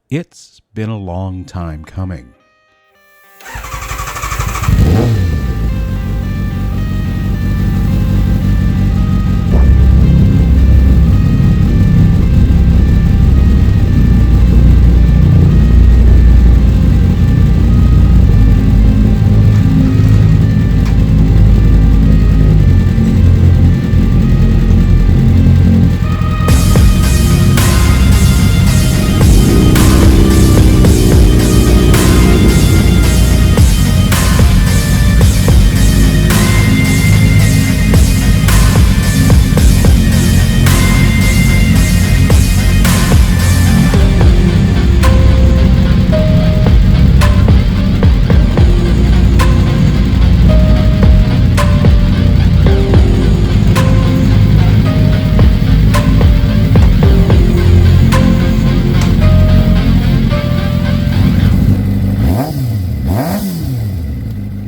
It's been a long time coming.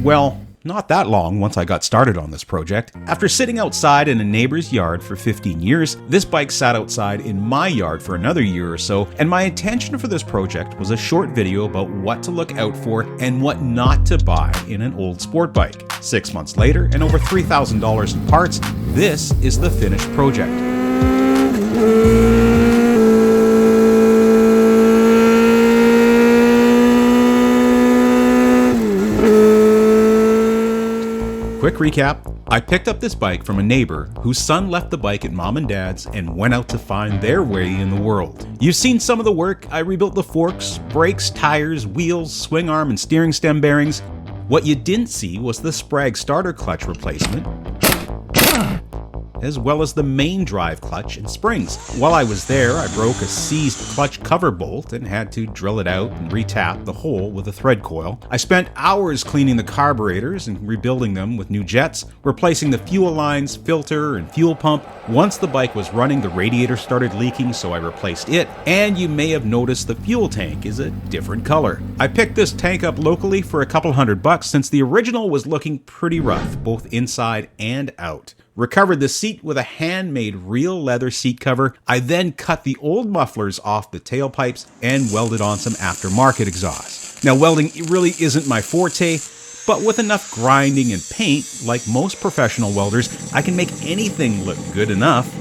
Well, not that long once I got started on this project. After sitting outside in a neighbor's yard for 15 years, this bike sat outside in my yard for another year or so, and my intention for this project was a short video about what to look out for and what not to buy in an old sport bike. 6 months later, and over $3,000 in parts, this is the finished project. Quick recap, I picked up this bike from a neighbor whose son left the bike at mom and dad's and went out to find their way in the world. You've seen some of the work. I rebuilt the forks, brakes, tires, wheels, swing arm and steering stem bearings. What you didn't see was the Sprag starter clutch replacement, as well as the main drive clutch and springs. While I was there, I broke a seized clutch cover bolt and had to drill it out and retap the hole with a thread coil. I spent hours cleaning the carburetors and rebuilding them with new jets, replacing the fuel lines, filter, and fuel pump. Once the bike was running, the radiator started leaking, so I replaced it, and you may have noticed the fuel tank is a different color. I picked this tank up locally for a couple $100 since the original was looking pretty rough, both inside and out. Recovered the seat with a handmade real leather seat cover. I then cut the old mufflers off the tailpipes and welded on some aftermarket exhaust. Now, welding really isn't my forte, but with enough grinding and paint, like most professional welders, I can make anything look good enough.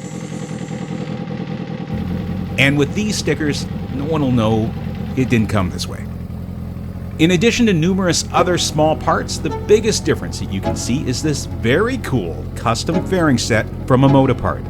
And with these stickers, no one will know it didn't come this way. In addition to numerous other small parts, the biggest difference that you can see is this very cool custom fairing set from Amotopart.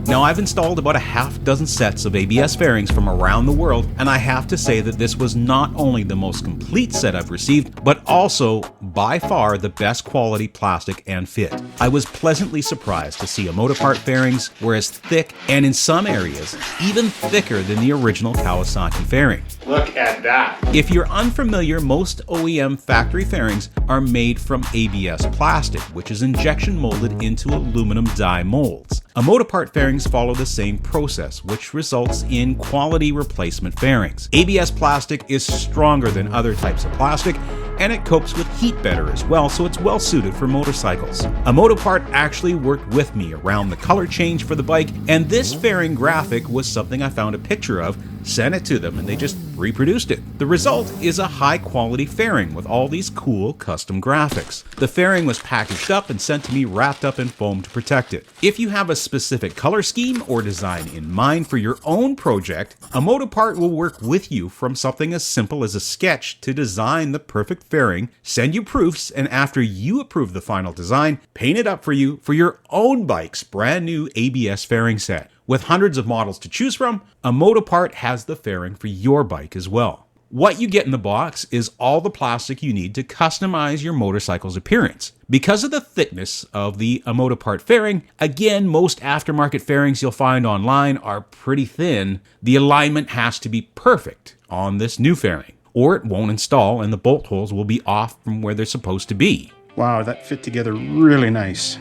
Now, I've installed about a half dozen sets of ABS fairings from around the world, and I have to say that this was not only the most complete set I've received, but also by far the best quality plastic and fit. I was pleasantly surprised to see Amotopart fairings were as thick, and in some areas, even thicker than the original Kawasaki fairing. Look at that. If you're unfamiliar, most OEM factory fairings are made from ABS plastic, which is injection molded into aluminum die molds. Amotopart fairings follow the same process, which results in quality replacement fairings. ABS plastic is stronger than other types of plastic, and it copes with heat better as well, so it's well suited for motorcycles. Amotopart actually worked with me around the color change for the bike, and this fairing graphic was something I found a picture of, sent it to them, and they just reproduced it. The result is a high quality fairing with all these cool custom graphics. The fairing was packaged up and sent to me wrapped up in foam to protect it. If you have a specific color scheme or design in mind for your own project, Amotopart will work with you from something as simple as a sketch to design the perfect fairing, send you proofs, and after you approve the final design, paint it up for you for your own bike's brand new ABS fairing set. With hundreds of models to choose from, Amotopart has the fairing for your bike as well. What you get in the box is all the plastic you need to customize your motorcycle's appearance. Because of the thickness of the Amotopart fairing, again, most aftermarket fairings you'll find online are pretty thin. The alignment has to be perfect on this new fairing, or it won't install and the bolt holes will be off from where they're supposed to be. Wow, that fit together really nice.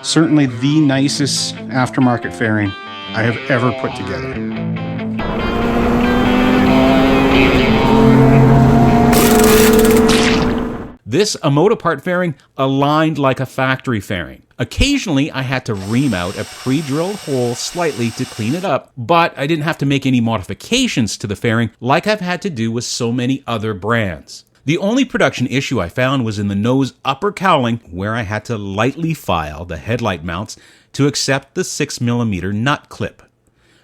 Certainly the nicest aftermarket fairing I have ever put together. This Amotopart fairing aligned like a factory fairing. Occasionally, I had to ream out a pre-drilled hole slightly to clean it up, but I didn't have to make any modifications to the fairing like I've had to do with so many other brands. The only production issue I found was in the nose upper cowling, where I had to lightly file the headlight mounts to accept the 6mm nut clip.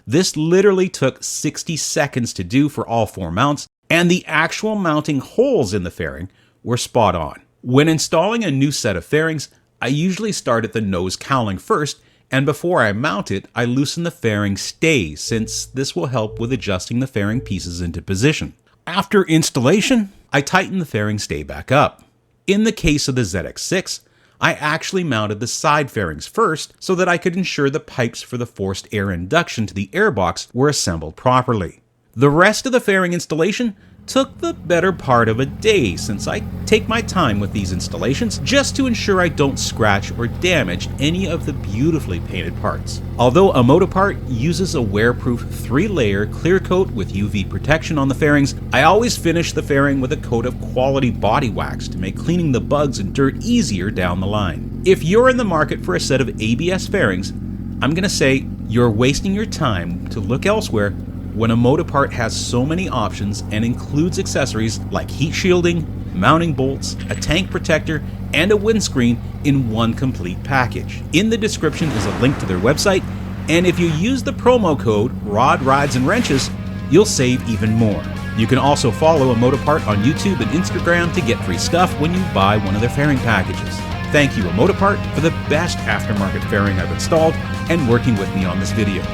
This literally took 60 seconds to do for all 4 mounts, and the actual mounting holes in the fairing were spot on. When installing a new set of fairings, I usually start at the nose cowling first, and before I mount it, I loosen the fairing stay, since this will help with adjusting the fairing pieces into position. After installation, I tighten the fairing stay back up. In the case of the ZX6, I actually mounted the side fairings first so that I could ensure the pipes for the forced air induction to the airbox were assembled properly. The rest of the fairing installation took the better part of a day, since I take my time with these installations just to ensure I don't scratch or damage any of the beautifully painted parts. Although Amotopart uses a wear-proof 3-layer clear coat with UV protection on the fairings, I always finish the fairing with a coat of quality body wax to make cleaning the bugs and dirt easier down the line. If you're in the market for a set of ABS fairings, I'm gonna say you're wasting your time to look elsewhere when Amotopart has so many options and includes accessories like heat shielding, mounting bolts, a tank protector, and a windscreen in one complete package. In the description is a link to their website, and if you use the promo code ROD Rides and Wrenches, you'll save even more. You can also follow Amotopart on YouTube and Instagram to get free stuff when you buy one of their fairing packages. Thank you, Amotopart, for the best aftermarket fairing I've installed and working with me on this video.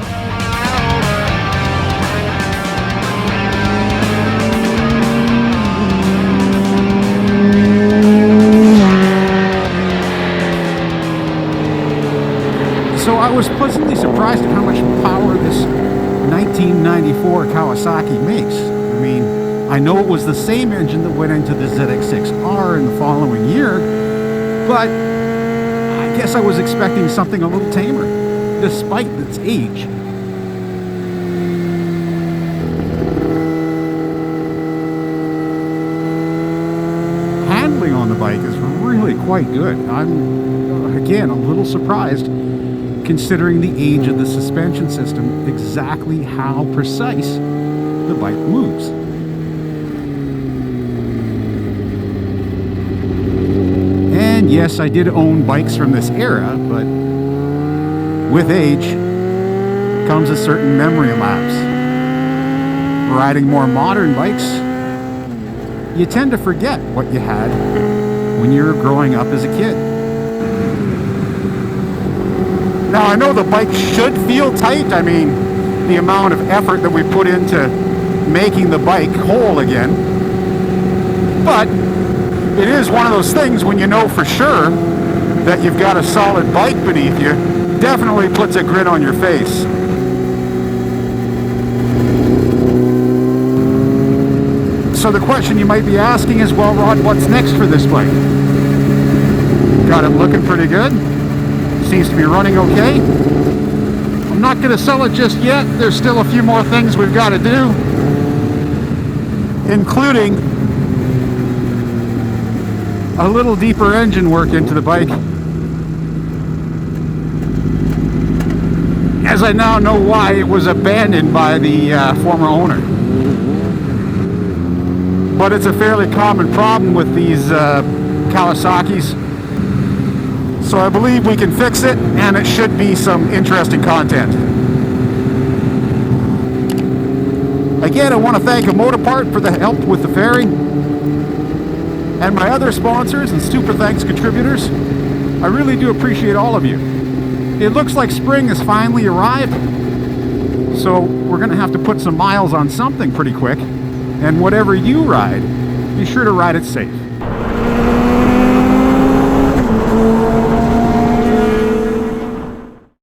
So I was pleasantly surprised at how much power this 1994 Kawasaki makes. I mean, I know it was the same engine that went into the ZX6R in the following year, but I guess I was expecting something a little tamer, despite its age. Handling on the bike is really quite good. I'm, again, a little surprised, considering the age of the suspension system, exactly how precise the bike moves. And yes, I did own bikes from this era, but with age comes a certain memory lapse. Riding more modern bikes, you tend to forget what you had when you were growing up as a kid. Now, I know the bike should feel tight. I mean, the amount of effort that we put into making the bike whole again. But it is one of those things when you know for sure that you've got a solid bike beneath you, definitely puts a grin on your face. So the question you might be asking is, well, Rod, what's next for this bike? Got it looking pretty good. Seems to be running okay. I'm not going to sell it just yet. There's still a few more things we've got to do, including a little deeper engine work into the bike, as I now know why it was abandoned by the former owner. But it's a fairly common problem with these Kawasaki's. So I believe we can fix it, and it should be some interesting content. Again, I want to thank Amotopart for the help with the fairing, and my other sponsors and super thanks contributors. I really do appreciate all of you. It looks like spring has finally arrived, so we're going to have to put some miles on something pretty quick, and whatever you ride, be sure to ride it safe.